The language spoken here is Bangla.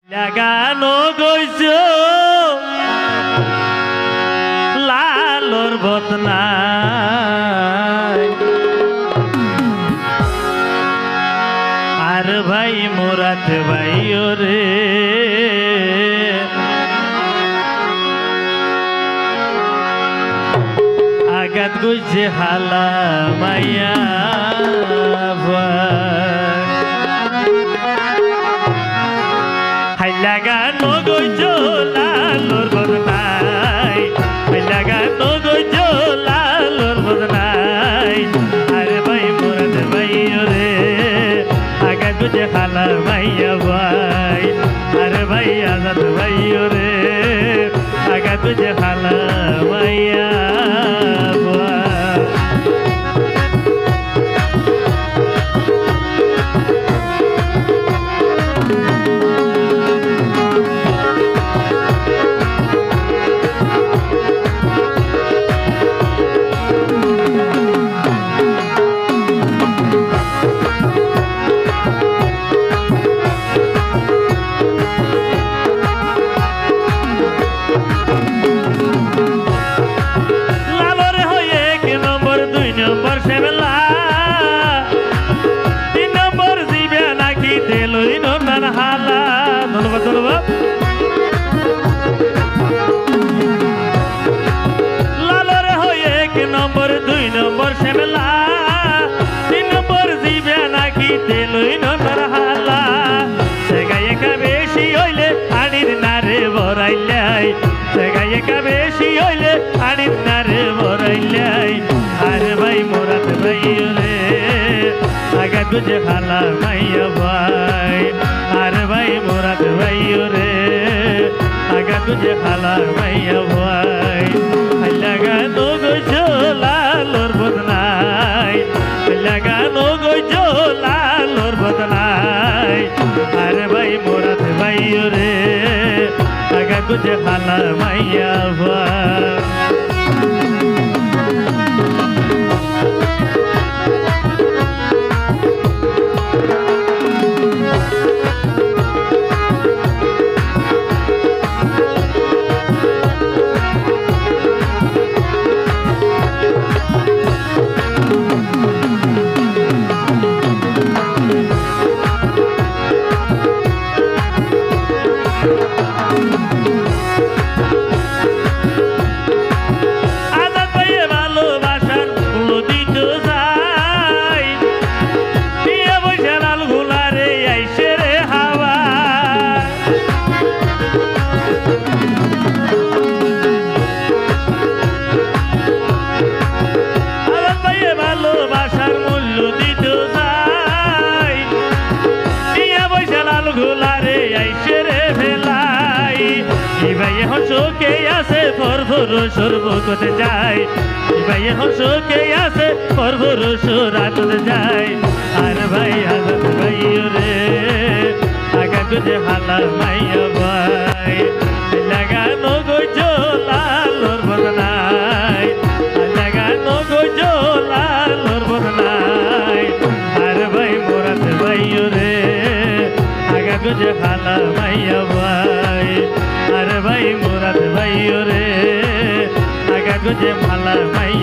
লাগানো গইছ লালর বদনাই আর ভাই মোরাত ভাই ওরে আগাত গইছে হালা মাইয়া লাগানো গইছ লালর বদনাই লাগানো গইছ লালর বদনাই আরে ভাই মোরাদ ভাই রে আগা গুজে খালা মাইয়া ভাই আরে ভাই আজাদ ভাই রে আগা গুজে খালা মাইয়া লালরে হয়ে 1 নম্বর 2 নম্বর শ্যামলা 3 নম্বর জিবে নাকি তেলই নম্বর হালা সেগায়ে কা বেশি হইলে আড়ির নারে বরাইলাই সেগায়ে কা বেশি হইলে আড়ির নারে বরাইলাই আরে ভাই মোরাত ভাই রে আগা তুঝে খালা মাইয়া ভাই আরে ভাই মোরাত ভাই রে আগা তুঝে খালা মাইয়া ভাই লাগানো গইছ লালর বদনাই লাগানো গইছ লালর বদনাই আরে ভাই মোরাত ভাই রে আগা তুঝে খালা মাইয়া ভাই হসকে আছে পরভর সর্বগত যায় ভাই হসকে আছে পরভর রাত যায় আর ভাই আজাদ ভাই রে আগা গুজে হালা মাইয়া ভাই লাগানো গইছ লালর বদনাই লাগানো গইছ লালর বদনাই আর ভাই মোরাত ভাই রে আগা গুজে হালা মাইয়া ভাই আরে ভাই মোরাদ ভাই রে আগা গুজে মালা মাই